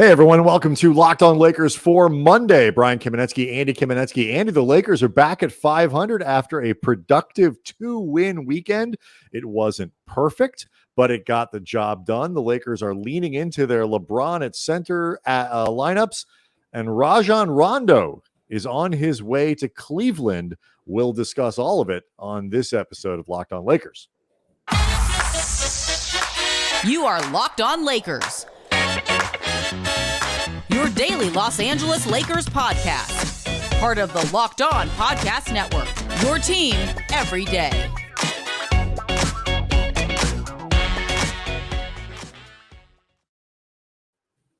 Hey, everyone. Welcome to Locked On Lakers for Monday. Brian Kamenetsky, Andy Kamenetsky. Andy, the Lakers are back at 500 after a productive 2-win weekend. It wasn't perfect, but it got the job done. The Lakers are leaning into their LeBron at center lineups, and Rajon Rondo is on his way to Cleveland. We'll discuss all of it on this episode of Locked On Lakers. You are Locked On Lakers, your daily Los Angeles Lakers podcast. Part of the Locked On Podcast Network, your team every day.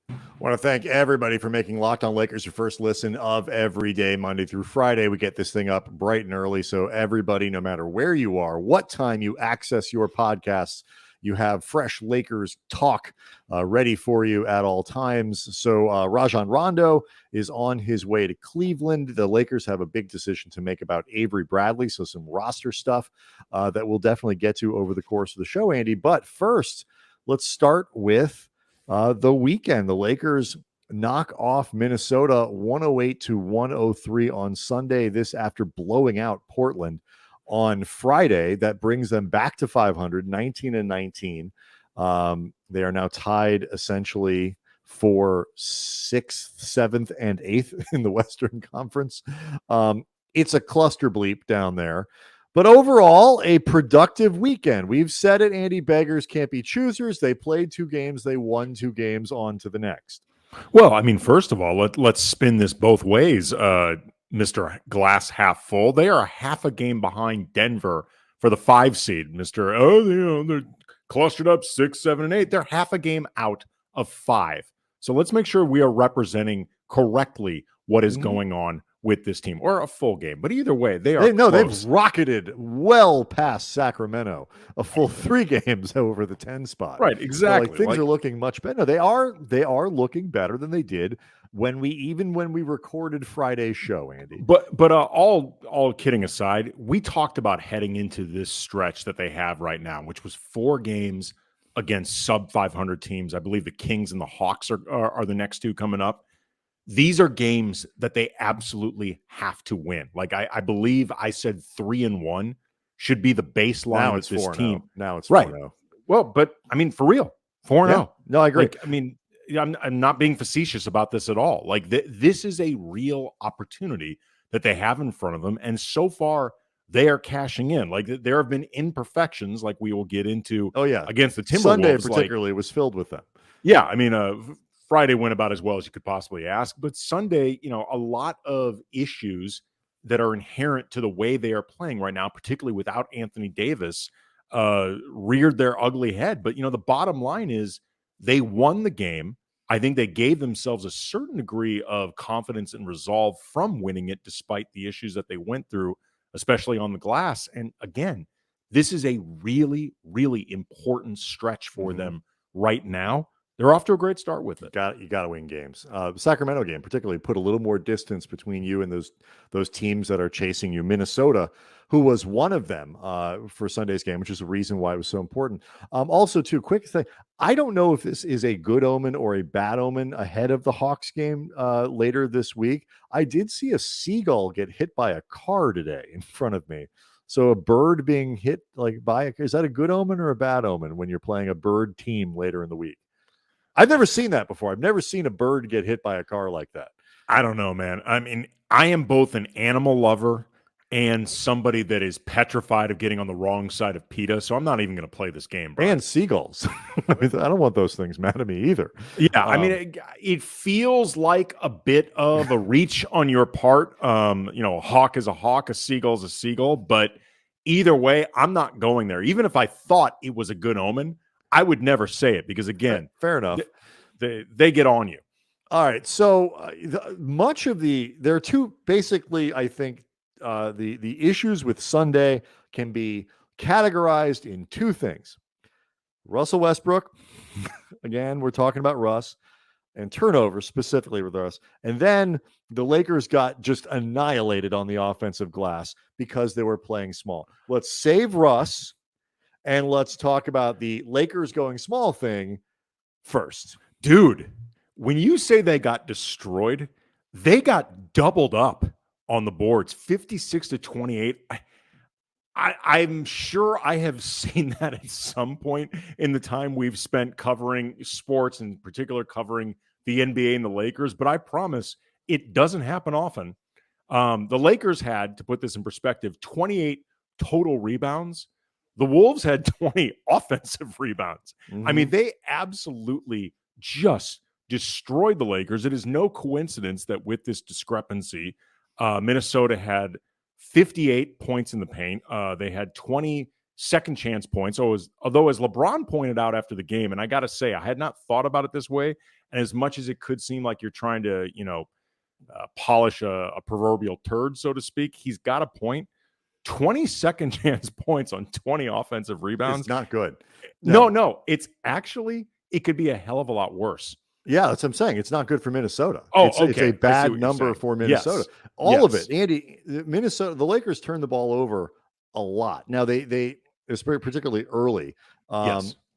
I want to thank everybody for making Locked On Lakers your first listen of every day, Monday through Friday. We get this thing up bright and early, so everybody, no matter where you are, what time you access your podcasts, you have fresh Lakers talk ready for you at all times. So Rajon Rondo is on his way to Cleveland. The Lakers have a big decision to make about Avery Bradley, so some roster stuff that we'll definitely get to over the course of the show, Andy. But first, let's start with the weekend. The Lakers knock off Minnesota 108-103 on Sunday. This after blowing out Portland on Friday. That brings them back to 500, 19-19. They are now tied essentially for 6th, 7th, and 8th in the Western Conference. It's a cluster bleep down there. But overall, a productive weekend. We've said it, Andy, beggars can't be choosers. They played 2 games. They won 2 games, on to the next. Well, I mean, first of all, let's spin this both ways. Mr. Glass half full. They are half a game behind Denver for the 5 seed. They're clustered up 6, 7, and 8. They're half a game out of 5. So let's make sure we are representing correctly what is going on with this team, or a full game. But either way, they've rocketed well past Sacramento, a full 3 games over the 10 spot. Right, exactly. So things are looking much better. No, they are looking better than they did when we recorded Friday's show, Andy. But all kidding aside, we talked about heading into this stretch that they have right now, which was 4 games against sub 500 teams. I believe the Kings and the Hawks are the next 2 coming up. These are games that they absolutely have to win. Like I believe I said 3-1 should be the baseline with this team. Now it's 4-0. Right. Well, but I mean, for real, 4-0. Yeah. No, I agree. Like, I mean, I'm not being facetious about this at all. Like this is a real opportunity that they have in front of them. And so far they are cashing in. Like there have been imperfections, like we will get into against the Timberwolves. Sunday particularly was filled with them. Yeah. I mean, Friday went about as well as you could possibly ask, but Sunday, a lot of issues that are inherent to the way they are playing right now, particularly without Anthony Davis, reared their ugly head. But, the bottom line is they won the game. I think they gave themselves a certain degree of confidence and resolve from winning it, despite the issues that they went through, especially on the glass. And again, this is a really, really important stretch for them right now. They're off to a great start with it. You got to win games. The Sacramento game particularly put a little more distance between you and those teams that are chasing you. Minnesota, who was one of them for Sunday's game, which is the reason why it was so important. Also, too, quick thing. I don't know if this is a good omen or a bad omen ahead of the Hawks game later this week. I did see a seagull get hit by a car today in front of me. So a bird being hit is that a good omen or a bad omen when you're playing a bird team later in the week? I've never seen that before. I've never seen a bird get hit by a car like that. I don't know, man. I mean, I am both an animal lover and somebody that is petrified of getting on the wrong side of PETA, so I'm not even going to play this game, bro. And seagulls. I don't want those things mad at me either. Yeah, I mean, it feels like a bit of a reach on your part. A hawk is a hawk, a seagull is a seagull, but either way, I'm not going there. Even if I thought it was a good omen, I would never say it because, again, fair enough. They get on you. All right. So there are 2, basically, I think the issues with Sunday can be categorized in 2 things. Russell Westbrook, again, we're talking about Russ, and turnovers specifically with Russ. And then the Lakers got just annihilated on the offensive glass because they were playing small. Let's save Russ. And let's talk about the Lakers going small thing first. Dude, when you say they got destroyed, they got doubled up on the boards, 56-28. I'm sure I have seen that at some point in the time we've spent covering sports, in particular covering the NBA and the Lakers, but I promise it doesn't happen often. The Lakers had, to put this in perspective, 28 total rebounds. The Wolves had 20 offensive rebounds. I mean, they absolutely just destroyed the Lakers. It is no coincidence that with this discrepancy, Minnesota had 58 points in the paint. They had 20 second chance points. Although, as LeBron pointed out after the game, and I got to say, I had not thought about it this way. And as much as it could seem like you're trying to, polish a proverbial turd, so to speak, he's got a point. 20 second chance points on 20 offensive rebounds. It's not good. No. It's actually, it could be a hell of a lot worse. Yeah, that's what I'm saying. It's not good for Minnesota. Okay. It's a bad number for Minnesota. Yes. All of it. Andy, Minnesota, the Lakers turned the ball over a lot. Now they it's particularly early.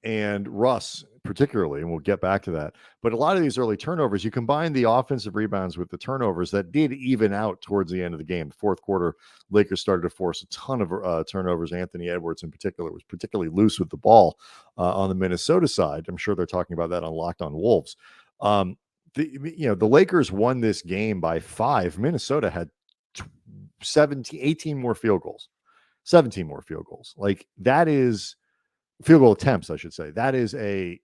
And Russ particularly, and we'll get back to that. But a lot of these early turnovers, you combine the offensive rebounds with the turnovers, that did even out towards the end of the game. The fourth quarter, Lakers started to force a ton of turnovers. Anthony Edwards in particular was particularly loose with the ball on the Minnesota side. I'm sure they're talking about that on Locked On Wolves. The Lakers won this game by 5. Minnesota had 18 more field goals. 17 more field goals. Like, that is field goal attempts, I should say. That is a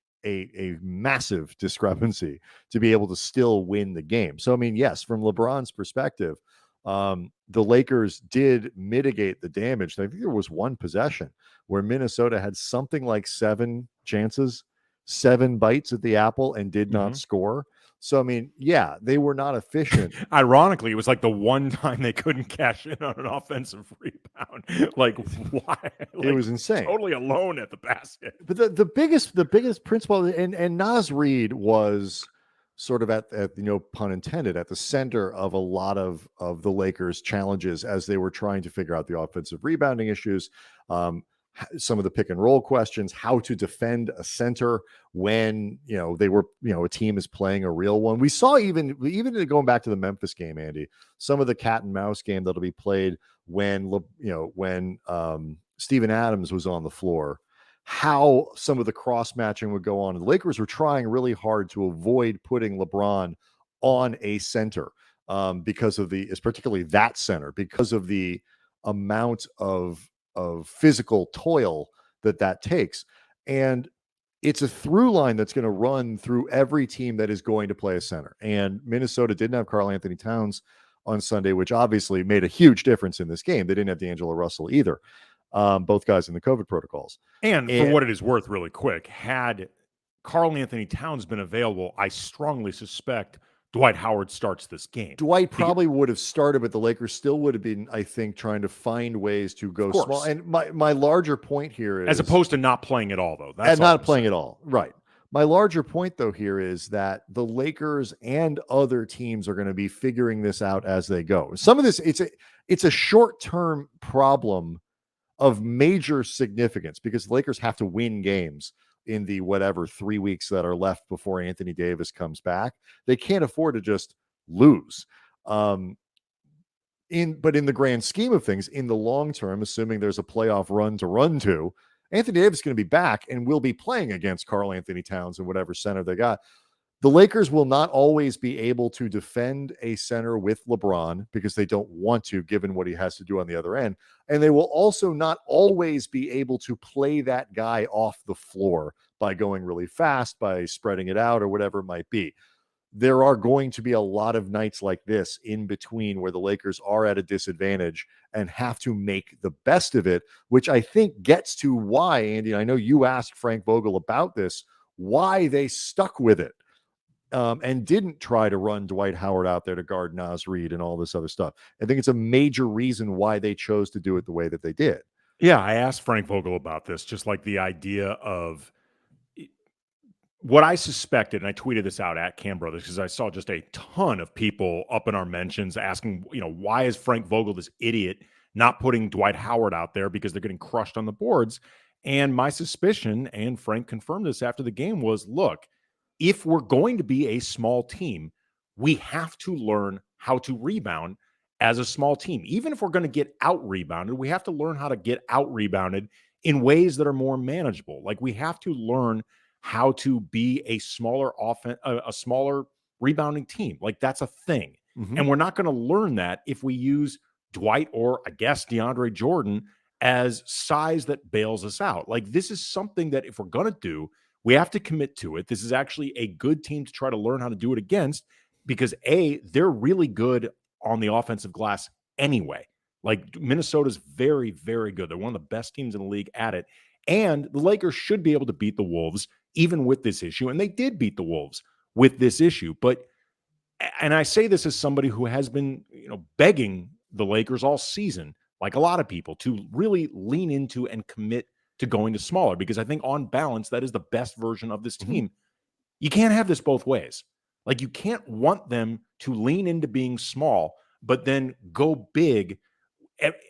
massive discrepancy to be able to still win the game. So, I mean, yes, from LeBron's perspective, the Lakers did mitigate the damage. I think there was one possession where Minnesota had something like 7 chances, 7 bites at the apple, and did not score. So, I mean, yeah, they were not efficient. Ironically, it was like the one time they couldn't cash in on an offensive rebound. Like, why? Like, it was insane. Totally alone at the basket. But the biggest principle, and Naz Reid was sort of at pun intended, at the center of a lot of the Lakers' challenges as they were trying to figure out the offensive rebounding issues. Some of the pick and roll questions, how to defend a center when they were a team is playing a real one. We saw even going back to the Memphis game, Andy, some of the cat and mouse game that'll be played when Steven Adams was on the floor, how some of the cross matching would go on. The Lakers were trying really hard to avoid putting LeBron on a center because of particularly that center, because of the amount of physical toil that takes. And it's a through line that's going to run through every team that is going to play a center. And Minnesota didn't have Karl Anthony Towns on Sunday, which obviously made a huge difference in this game. They didn't have D'Angelo Russell either. Both guys in the COVID protocols. And for what it is worth, really quick, had Karl Anthony Towns been available, I strongly suspect Dwight Howard starts this game. Dwight probably would have started, but the Lakers still would have been, I think, trying to find ways to go small. And my larger point here is, as opposed to not playing at all, though. That's not playing at all. Right. My larger point, though, here is that the Lakers and other teams are going to be figuring this out as they go. Some of this, it's a short-term problem of major significance because the Lakers have to win games in the 3 weeks that are left before Anthony Davis comes back. They can't afford to just lose. But in the grand scheme of things, in the long term, assuming there's a playoff run to run to, Anthony Davis is going to be back and will be playing against Karl Anthony Towns and whatever center they got. The Lakers will not always be able to defend a center with LeBron because they don't want to, given what he has to do on the other end. And they will also not always be able to play that guy off the floor by going really fast, by spreading it out, or whatever it might be. There are going to be a lot of nights like this in between where the Lakers are at a disadvantage and have to make the best of it, which I think gets to why, Andy, I know you asked Frank Vogel about this, why they stuck with it. And didn't try to run Dwight Howard out there to guard Naz Reid and all this other stuff. I think it's a major reason why they chose to do it the way that they did. Yeah, I asked Frank Vogel about this, just like the idea of what I suspected, and I tweeted this out at Cam Brothers because I saw just a ton of people up in our mentions asking, why is Frank Vogel this idiot not putting Dwight Howard out there because they're getting crushed on the boards? And my suspicion, and Frank confirmed this after the game, was, look, if we're going to be a small team, we have to learn how to rebound as a small team. Even if we're going to get out rebounded, we have to learn how to get out rebounded in ways that are more manageable. Like we have to learn how to be a smaller a smaller rebounding team. Like that's a thing. Mm-hmm. And we're not going to learn that if we use Dwight or I guess DeAndre Jordan as size that bails us out. Like this is something that if we're going to do, we have to commit to it. This is actually a good team to try to learn how to do it against because they're really good on the offensive glass anyway. Like Minnesota's very, very good. They're one of the best teams in the league at it. And the Lakers should be able to beat the Wolves even with this issue. And they did beat the Wolves with this issue. And I say this as somebody who has been, begging the Lakers all season, like a lot of people, to really lean into and commit to going to smaller, because I think on balance, that is the best version of this team. Mm-hmm. You can't have this both ways. Like you can't want them to lean into being small, but then go big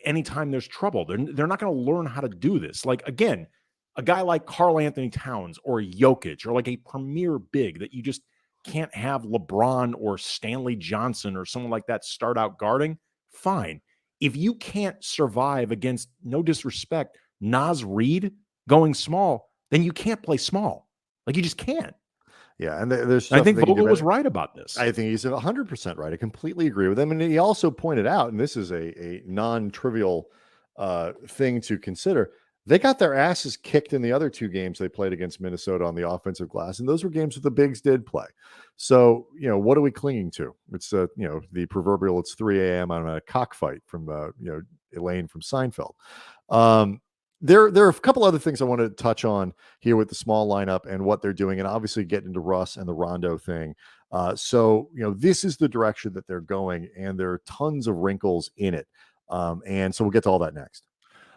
anytime there's trouble. They're not going to learn how to do this. Like, again, a guy like Karl Anthony Towns or Jokic or like a premier big that you just can't have LeBron or Stanley Johnson or someone like that start out guarding, fine. If you can't survive against, no disrespect, Naz Reid going small, then you can't play small. Like you just can't. Yeah, and there's. I think Vogel was right about this. I think he's 100% right. I completely agree with him, and he also pointed out, and this is a non-trivial thing to consider. They got their asses kicked in the other two games they played against Minnesota on the offensive glass, and those were games that the bigs did play. So, what are we clinging to? It's the proverbial. It's 3 a.m. on a cockfight from Elaine from Seinfeld. There are a couple other things I want to touch on here with the small lineup and what they're doing, and obviously get into Russ and the Rondo thing. So this is the direction that they're going, and there are tons of wrinkles in it. And so we'll get to all that next.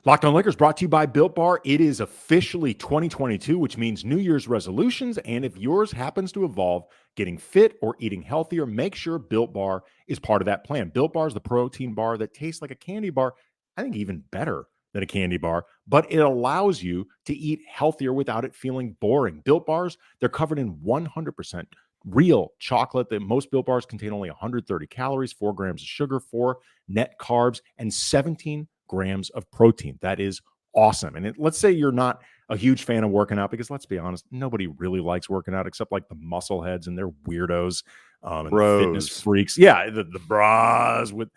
Locked On Lakers brought to you by Built Bar. It is officially 2022, which means New Year's resolutions. And if yours happens to involve getting fit or eating healthier, make sure Built Bar is part of that plan. Built Bar is the protein bar that tastes like a candy bar. I think even better than a candy bar, but it allows you to eat healthier without it feeling boring. Built Bars, they're covered in 100% real chocolate. That most Built Bars contain only 130 calories, 4 grams of sugar, 4 net carbs, and 17 grams of protein. That is awesome. And let's say you're not a huge fan of working out, because let's be honest, nobody really likes working out except like the muscle heads and they're weirdos and the fitness freaks. Yeah, the bras with,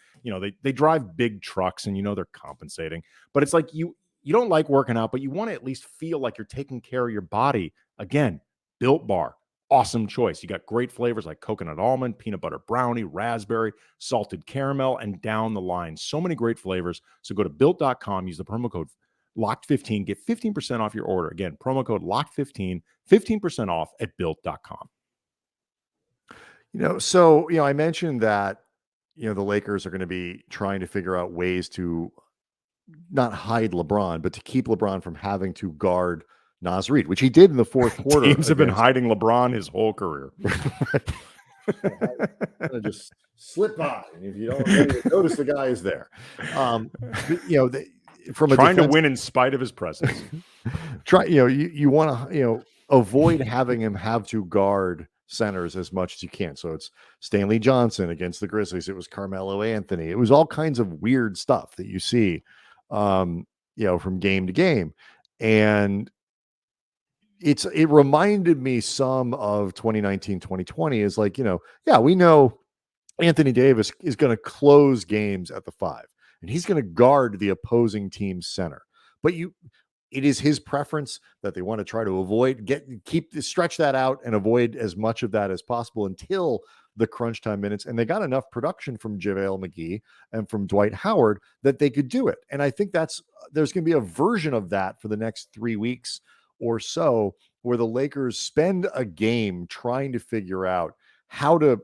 they drive big trucks and they're compensating. But it's like you don't like working out, but you want to at least feel like you're taking care of your body. Again, Built Bar. Awesome choice. You got great flavors like coconut almond, peanut butter brownie, raspberry, salted caramel, and down the line. So many great flavors. So go to built.com, use the promo code LOCKED15, get 15% off your order. Again, promo code LOCKED15, 15% off at built.com. I mentioned that, the Lakers are going to be trying to figure out ways to not hide LeBron, but to keep LeBron from having to guard Naz Reid, which he did in the fourth quarter. Teams have been hiding LeBron his whole career. Just slip by, and if you don't notice, the guy is there. From trying to win in spite of his presence. You want to avoid having him have to guard centers as much as you can. So it's Stanley Johnson against the Grizzlies. It was Carmelo Anthony. It was all kinds of weird stuff that you see, from game to game, and it reminded me some of 2019, 2020 is like, we know Anthony Davis is going to close games at the 5 and he's going to guard the opposing team's center. But it is his preference that they want to try to avoid, stretch that out and avoid as much of that as possible until the crunch time minutes. And they got enough production from JaVale McGee and from Dwight Howard that they could do it. And I think there's going to be a version of that for the next 3 weeks or so, where the Lakers spend a game trying to figure out how to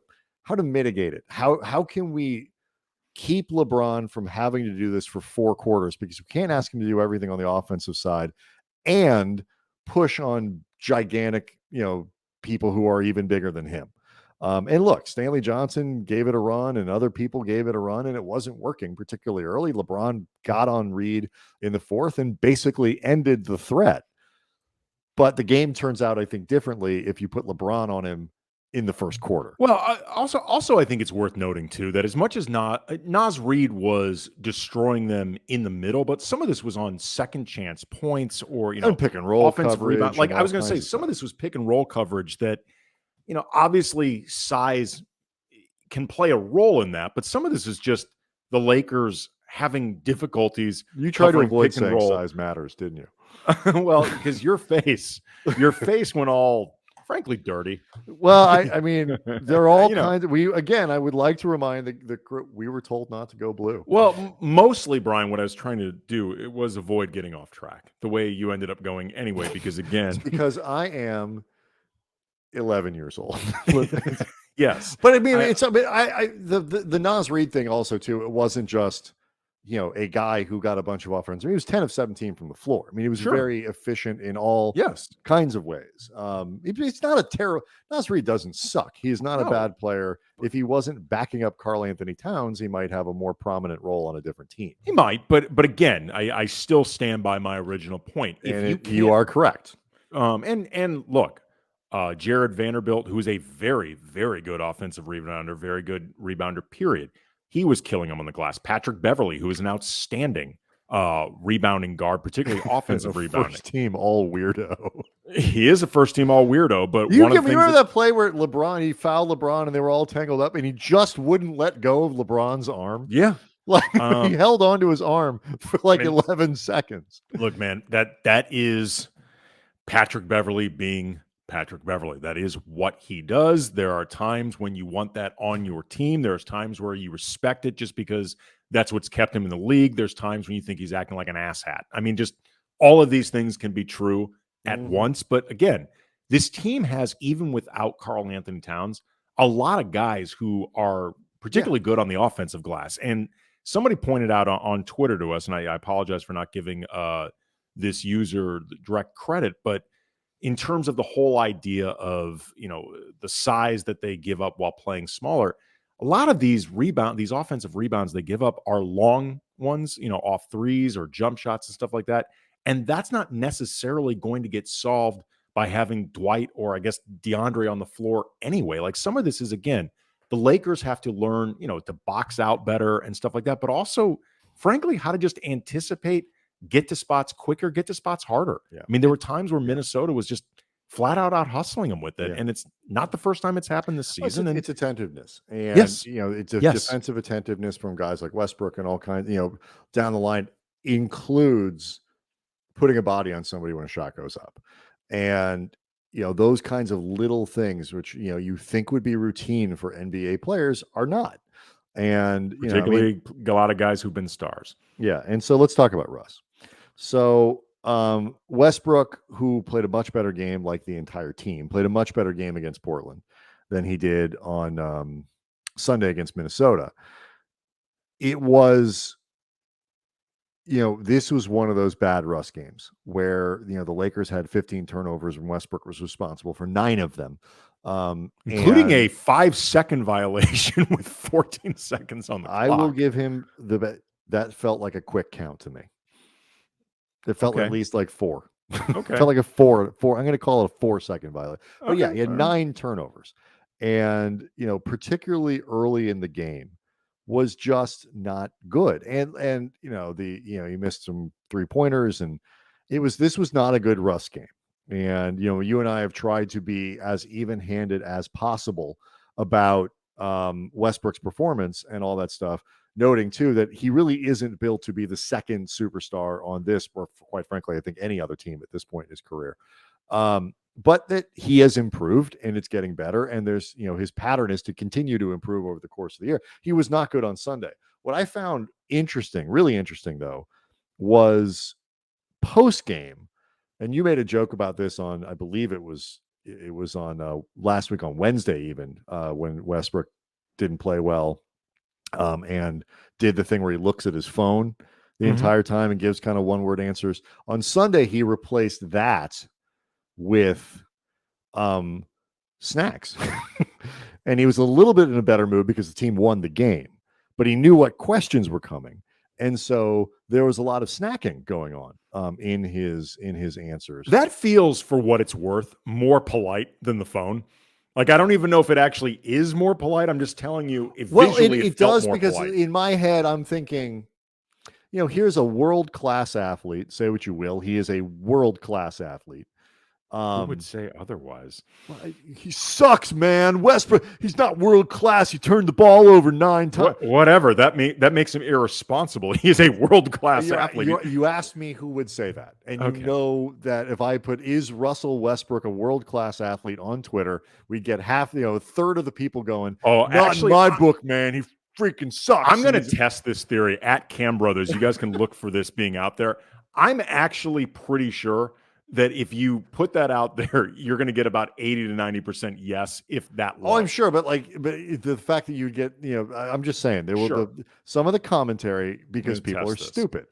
mitigate it. How can we keep LeBron from having to do this for 4 quarters, because we can't ask him to do everything on the offensive side and push on gigantic, people who are even bigger than him. And look, Stanley Johnson gave it a run and other people gave it a run and it wasn't working particularly early. LeBron got on Reid in the 4th and basically ended the threat. But the game turns out, I think, differently if you put LeBron on him in the first quarter. Well, also, I think it's worth noting too that as much as Naz Reid was destroying them in the middle, but some of this was on second chance points or and pick and roll offensive coverage. Rebound. Like I was going to say, some of this was pick and roll coverage that obviously size can play a role in that, but some of this is just the Lakers having difficulties. You tried to avoid pick and saying roll. size matters, didn't you? Well, because your face went all frankly dirty. Well, I mean, they're all kinds of. I would like to remind the we were told not to go blue. Well, mostly, Brian, what I was trying to do it was avoid getting off track the way you ended up going anyway. Because again, it's because I am 11 years old. Yes, but I mean, the Naz Reid thing also too. It wasn't just a guy who got a bunch of offense. I mean, he was 10 of 17 from the floor. I mean, he was very efficient in all kinds of ways. It's not a terrible. Naz Reid doesn't suck. He is not a bad player. If he wasn't backing up Karl Anthony Towns, he might have a more prominent role on a different team. He might, but again, I still stand by my original point. You are correct. And look, Jared Vanderbilt, who is a very, very good offensive rebounder, very good rebounder, period. He was killing them on the glass. Patrick Beverley, who is an outstanding rebounding guard, particularly offensive rebounding. First team all weirdo. He is a first team all weirdo, but you remember that play where he fouled LeBron and they were all tangled up and he just wouldn't let go of LeBron's arm? Yeah. Like he held onto his arm for 11 seconds. Look, man, that is Patrick Beverley being Patrick Beverley. That is what he does. There are times when you want that on your team. There's times where you respect it just because that's what's kept him in the league. There's times when you think he's acting like an asshat. I mean, just all of these things can be true at once. But again, this team has, even without Karl Anthony Towns, a lot of guys who are particularly good on the offensive glass. And somebody pointed out on Twitter to us, and I apologize for not giving this user direct credit, but in terms of the whole idea of, the size that they give up while playing smaller, a lot of these offensive rebounds they give up are long ones, off threes or jump shots and stuff like that. And that's not necessarily going to get solved by having Dwight or I guess DeAndre on the floor anyway. Like some of this is, again, the Lakers have to learn, to box out better and stuff like that, but also, frankly, how to just anticipate, get to spots quicker, get to spots harder. Yeah. I mean, there were times where Minnesota was just flat out hustling them with it. Yeah. And it's not the first time it's happened this season. It's attentiveness. And, it's a defensive attentiveness from guys like Westbrook and all kinds, down the line includes putting a body on somebody when a shot goes up. And, those kinds of little things, which, you think would be routine for NBA players are not. And, particularly a lot of guys who've been stars. Yeah. And so let's talk about Russ. So Westbrook, who played a much better game, like the entire team, played a much better game against Portland than he did on Sunday against Minnesota. It was, this was one of those bad Russ games where, the Lakers had 15 turnovers and Westbrook was responsible for 9 of them. Including a 5-second violation with 14 seconds on the clock. I will give him that felt like a quick count to me. It felt at least like 4. Okay. It felt like a 4. I'm going to call it a 4-second violation. But he had 9 turnovers. And, particularly early in the game was just not good. And he missed some 3-pointers and this was not a good Russ game. And, you and I have tried to be as even-handed as possible about Westbrook's performance and all that stuff, noting, too, that he really isn't built to be the second superstar on this, or quite frankly, I think any other team at this point in his career. But that he has improved and it's getting better. And there's, his pattern is to continue to improve over the course of the year. He was not good on Sunday. What I found interesting, really interesting, though, was post-game. And you made a joke about this on, I believe it was on last week on Wednesday, even when Westbrook didn't play well and did the thing where he looks at his phone the entire time and gives kind of one-word answers. On Sunday, he replaced that with snacks. And he was a little bit in a better mood because the team won the game, but he knew what questions were coming. And so there was a lot of snacking going on in his answers. That feels, for what it's worth, more polite than the phone. Like, I don't even know if it actually is more polite. I'm just telling you, visually it felt does, more because polite. in my head I'm thinking, here's a world-class athlete. Say what you will, he is a world-class athlete. Who would say otherwise? He sucks, man. Westbrook, he's not world class. He turned the ball over 9 times. Whatever. That makes him irresponsible. He is a world class athlete. You asked me who would say that, and Okay. you know that if I put "is Russell Westbrook a world class athlete" on Twitter, we'd get half, a third of the people going, Oh, not actually, in my book, man. He freaking sucks. I'm going to test this theory at Cam Brothers. You guys can look for this being out there. I'm actually pretty sure that if you put that out there, you're going to get about 80 to 90% yes, if that low. Oh, I'm sure, but the fact that you get, I'm just saying there will some of the commentary, because people are stupid.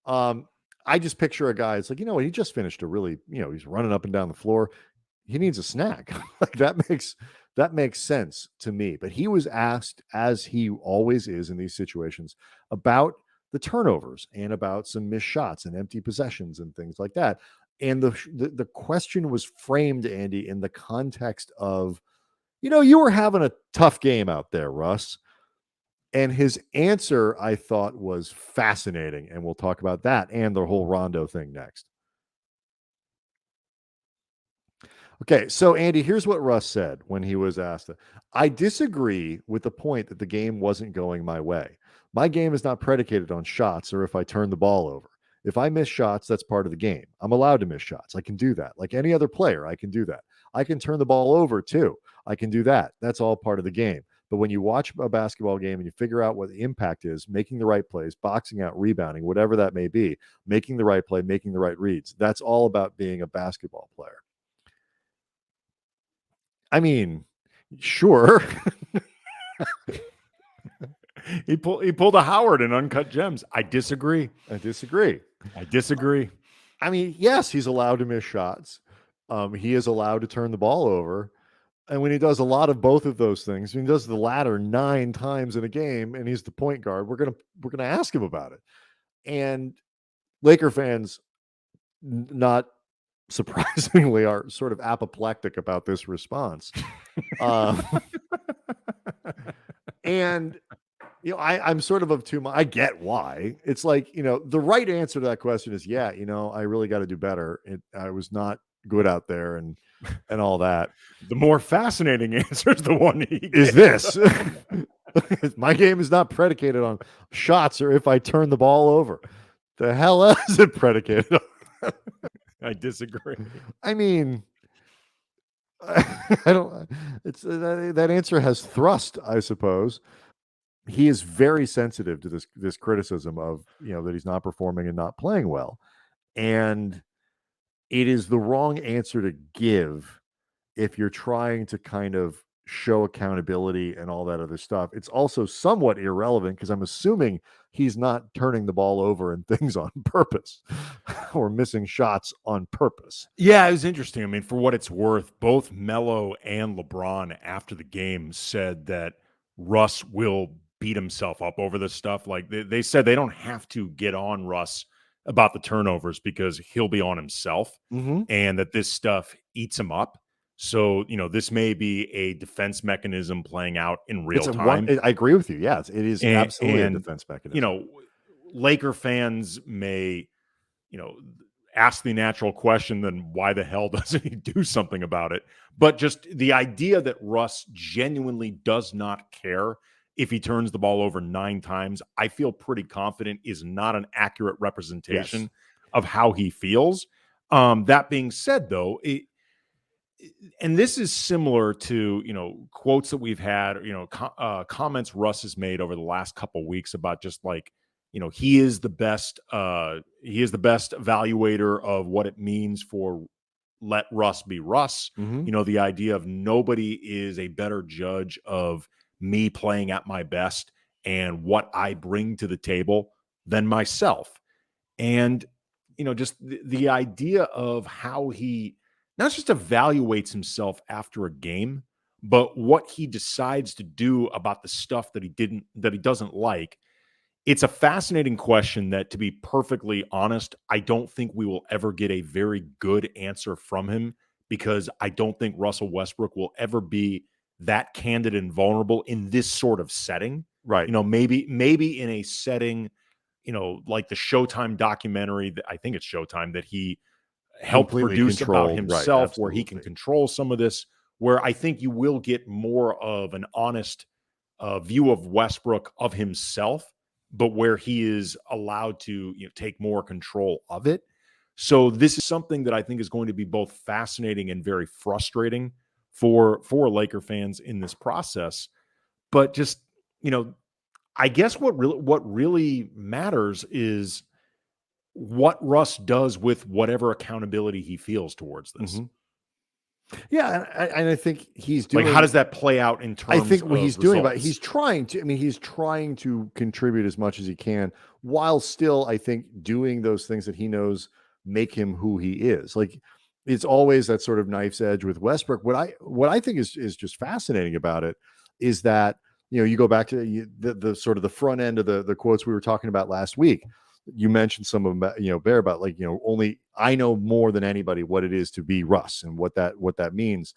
I just picture a guy. It's like, he just finished a really, he's running up and down the floor. He needs a snack. Like that makes sense to me. But he was asked, as he always is in these situations, about the turnovers and about some missed shots and empty possessions and things like that. And the question was framed, Andy, in the context of, you were having a tough game out there, Russ. And his answer, I thought, was fascinating. And we'll talk about that and the whole Rondo thing next. Okay, so Andy, here's what Russ said when he was asked. I disagree with the point that the game wasn't going my way. My game is not predicated on shots or if I turn the ball over. If I miss shots, that's part of the game. I'm allowed to miss shots. I can do that. Like any other player, I can do that. I can turn the ball over too. I can do that. That's all part of the game. But when you watch a basketball game and you figure out what the impact is, making the right plays, boxing out, rebounding, whatever that may be, making the right play, making the right reads, that's all about being a basketball player. I mean, sure. He pulled a Howard in Uncut Gems. I disagree. I disagree. I mean, yes, he's allowed to miss shots. He is allowed to turn the ball over. And when he does a lot of both of those things, when he does the latter 9 times in a game and he's the point guard, we're gonna ask him about it. And Laker fans, not surprisingly, are sort of apoplectic about this response. And I'm sort of two minds. I get why. It's like, the right answer to that question is, yeah, I really got to do better. I was not good out there and all that. The more fascinating answer is the one he is this. My game is not predicated on shots or if I turn the ball over. The hell is it predicated on? I disagree. I mean, I don't. It's that answer has thrust, I suppose. He is very sensitive to this criticism of that he's not performing and not playing well, and it is the wrong answer to give if you're trying to kind of show accountability and all that other stuff. It's also somewhat irrelevant because I'm assuming he's not turning the ball over and things on purpose or missing shots on purpose. Yeah, it was interesting. I mean, for what it's worth, both Melo and LeBron after the game said that Russ will beat himself up over this stuff. Like they said they don't have to get on Russ about the turnovers because he'll be on himself, and that this stuff eats him up. So, this may be a defense mechanism playing out in real time. I agree with you. Yes, it is absolutely a defense mechanism. Laker fans may, ask the natural question, then why the hell doesn't he do something about it? But just the idea that Russ genuinely does not care if he turns the ball over 9 times, I feel pretty confident is not an accurate representation of how he feels. That being said, though, and this is similar to, quotes that we've had, comments Russ has made over the last couple of weeks about just like, he is the best evaluator of what it means for let Russ be Russ. The idea of nobody is a better judge of me playing at my best and what I bring to the table than myself. And, just the idea of how he not just evaluates himself after a game, but what he decides to do about the stuff that he doesn't like it's a fascinating question that, to be perfectly honest, I don't think we will ever get a very good answer from him, because I don't think Russell Westbrook will ever be that candid and vulnerable in this sort of setting. Right. Maybe in a setting, like the Showtime documentary, I think it's Showtime, that he helped Completely produce about controlled, right, himself, where he can absolutely. control some of this, where I think you will get more of an honest view of Westbrook, of himself, but where he is allowed to take more control of it. So this is something that I think is going to be both fascinating and very frustrating for Laker fans in this process. But just, I guess what really matters is what Russ does with whatever accountability he feels towards this. Mhm. Yeah, and I think he's Like, doing. how does that play out in terms I think what of he's doing about results? he's trying to. I mean, he's trying to contribute as much as he can, while still, I think, doing those things that he knows make him who he is. Like, it's always that sort of knife's edge with Westbrook. What I think is just fascinating about it is that, you go back to the sort of the front end of the quotes we were talking about last week. You mentioned some of them, Bear, about, like, only I know more than anybody what it is to be Russ and what that means.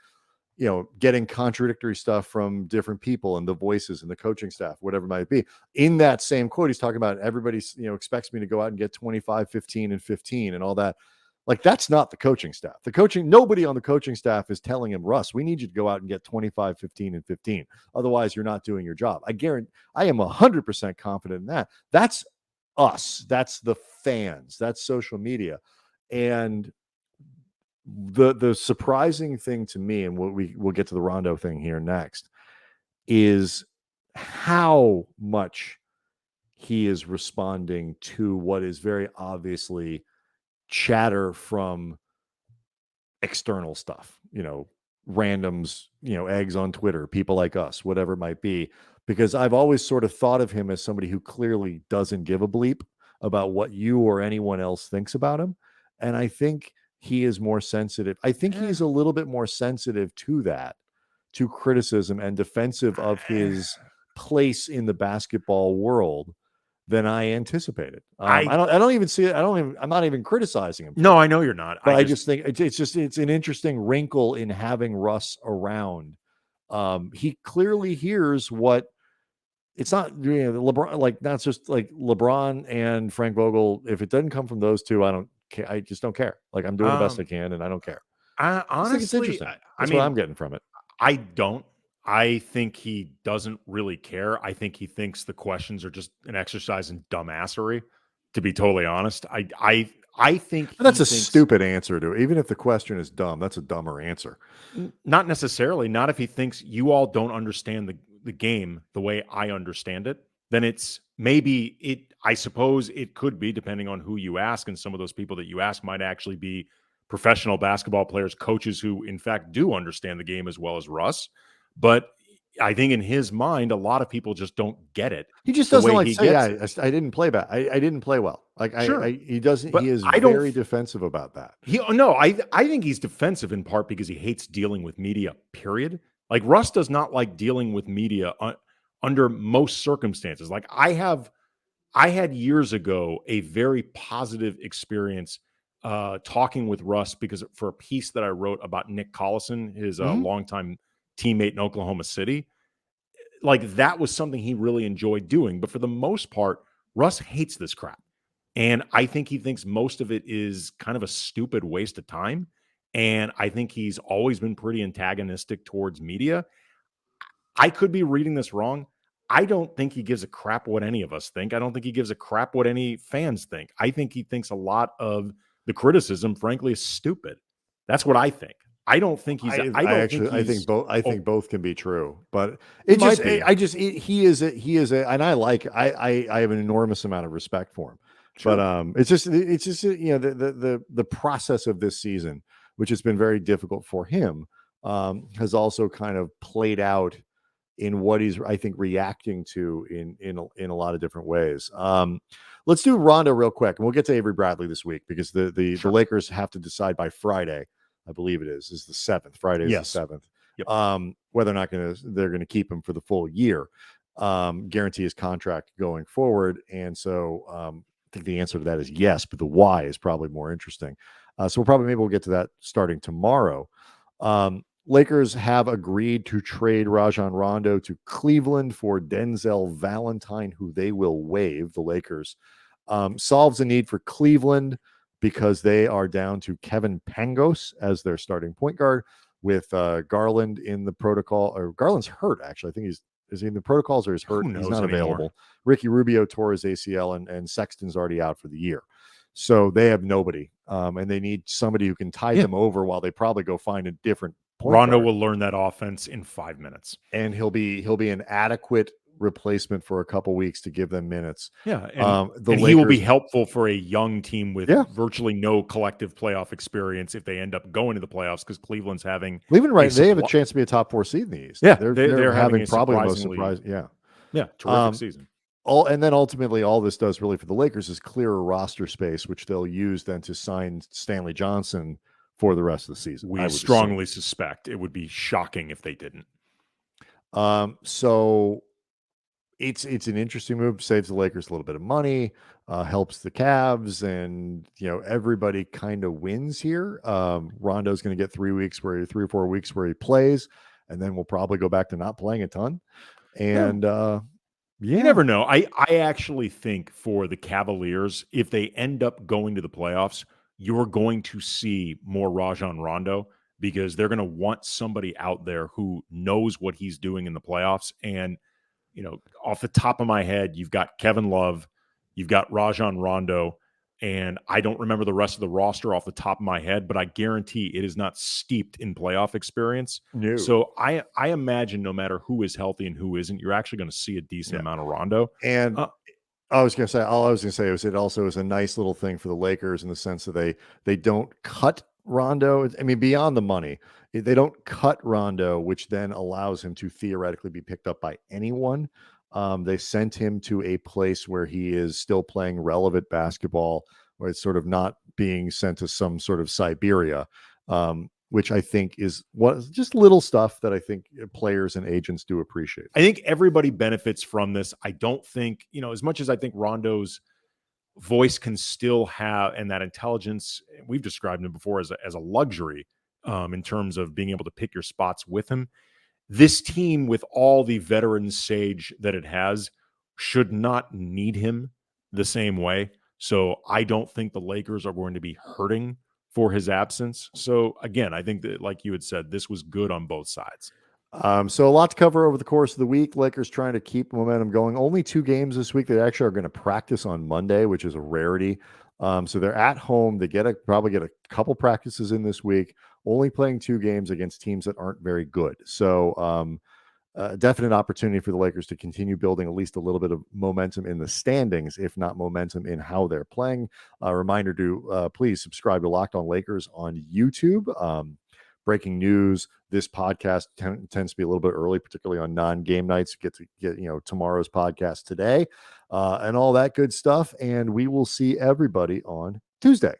Getting contradictory stuff from different people and the voices and the coaching staff, whatever it might be. In that same quote, he's talking about everybody's, expects me to go out and get 25, 15, and 15 and all that. Like, that's not the coaching staff. Nobody on the coaching staff is telling him, Russ, we need you to go out and get 25, 15, and 15. Otherwise, you're not doing your job. I am 100% confident in that. That's us. That's the fans. That's social media. And the surprising thing to me, and we'll get to the Rondo thing here next, is how much he is responding to what is very obviously chatter from external stuff, randoms, eggs on Twitter, people like us, whatever it might be. Because I've always sort of thought of him as somebody who clearly doesn't give a bleep about what you or anyone else thinks about him. And I think he is more sensitive. I think he's a little bit more sensitive to that, to criticism and defensive of his place in the basketball world, than I anticipated. I don't even see it. I'm not even criticizing him. No, I know you're not. But I just think it's an interesting wrinkle in having Russ around. He clearly hears what it's not, LeBron, like, not just like LeBron and Frank Vogel. If it doesn't come from those two, I don't care. I just don't care. Like, I'm doing the best I can, and I don't care. I I think it's interesting. That's what I'm getting from it. I don't. I think he doesn't really care. I think he thinks the questions are just an exercise in dumbassery, to be totally honest. I think that's a stupid answer to it. Even if the question is dumb, that's a dumber answer. Not necessarily. Not if he thinks you all don't understand the game the way I understand it. Then it's maybe it. I suppose it could be, depending on who you ask, and some of those people that you ask might actually be professional basketball players, coaches who, in fact, do understand the game as well as Russ. But I think in his mind, a lot of people just don't get it. He just doesn't like say, "Yeah, I didn't play bad. I didn't play well." Like, sure. He doesn't. But he is very defensive about that. I think he's defensive in part because he hates dealing with media. Period. Like, Russ does not like dealing with media under most circumstances. Like, I had years ago a very positive experience talking with Russ, because for a piece that I wrote about Nick Collison, his longtime teammate in Oklahoma City, like, that was something he really enjoyed doing. But for the most part, Russ hates this crap. And I think he thinks most of it is kind of a stupid waste of time. And I think he's always been pretty antagonistic towards media. I could be reading this wrong. I don't think he gives a crap what any of us think. I don't think he gives a crap what any fans think. I think he thinks a lot of the criticism, frankly, is stupid. That's what I think. I don't think he's. I think both can be true, but he is a, and I have an enormous amount of respect for him. Sure. But it's just the process of this season, which has been very difficult for him, has also kind of played out in what he's, I think, reacting to in a lot of different ways. Let's do Rondo real quick, and we'll get to Avery Bradley this week, because the Lakers have to decide by Friday. I believe it is the 7th. Friday is the 7th. Yep. Whether or not they're going to keep him for the full year. guarantee his contract going forward. And so I think the answer to that is yes, but the why is probably more interesting. So we'll probably maybe we'll get to that starting tomorrow. Lakers have agreed to trade Rajon Rondo to Cleveland for Denzel Valentine, who they will waive. The Lakers solves a need for Cleveland because they are down to Kevin Pangos as their starting point guard with Garland in the protocol. Or Garland's hurt, actually. I think is he in the protocols or is hurt? He's not available. Ricky Rubio tore his ACL and Sexton's already out for the year. So they have nobody. And they need somebody who can tide them over while they probably go find a different point Rondo guard. will learn that offense in 5 minutes. And he'll be an adequate replacement for a couple weeks to give them minutes. Yeah, and he will be helpful for a young team with Yeah. virtually no collective playoff experience if they end up going to the playoffs, because Cleveland's having they have a chance to be a top 4 seed in the East. Yeah, they're having probably the most surprisingly- surprise. terrific season. And then ultimately all this does really for the Lakers is clear a roster space, which they'll use then to sign Stanley Johnson for the rest of the season. We strongly suspect it would be shocking if they didn't. So it's an interesting move, saves the Lakers a little bit of money, helps the Cavs, and everybody kind of wins here. Rondo's going to get 3 or 4 weeks where he plays, and then we'll probably go back to not playing a ton. And you never know. I actually think for the Cavaliers, if they end up going to the playoffs, you're going to see more Rajon Rondo, because they're going to want somebody out there who knows what he's doing in the playoffs. And off the top of my head, you've got Kevin Love, you've got Rajon Rondo, and I don't remember the rest of the roster off the top of my head, but I guarantee it is not steeped in playoff experience. No. So I imagine no matter who is healthy and who isn't, you're actually going to see a decent amount of Rondo. And all I was going to say was it also is a nice little thing for the Lakers in the sense that they don't cut Rondo. I mean, beyond the money, they don't cut Rondo, which then allows him to theoretically be picked up by anyone. They sent him to a place where he is still playing relevant basketball, where it's sort of not being sent to some sort of Siberia, which I think is just little stuff that I think players and agents do appreciate. I think everybody benefits from this. I don't think, as much as I think Rondo's voice can still have, and that intelligence, we've described him before as a luxury in terms of being able to pick your spots with him. This team, with all the veteran sage that it has, should not need him the same way. So I don't think the Lakers are going to be hurting for his absence. So again, I think that, like you had said, this was good on both sides. So a lot to cover over the course of the week. Lakers trying to keep momentum going. Only 2 games this week. They actually are going to practice on Monday, which is a rarity. So they're at home. They probably get a couple practices in this week. Only playing 2 games against teams that aren't very good. So definite opportunity for the Lakers to continue building at least a little bit of momentum in the standings, if not momentum in how they're playing. A reminder to please subscribe to Locked On Lakers on YouTube. Breaking news. This podcast tends to be a little bit early, particularly on non-game nights. Get tomorrow's podcast today and all that good stuff. And we will see everybody on Tuesday.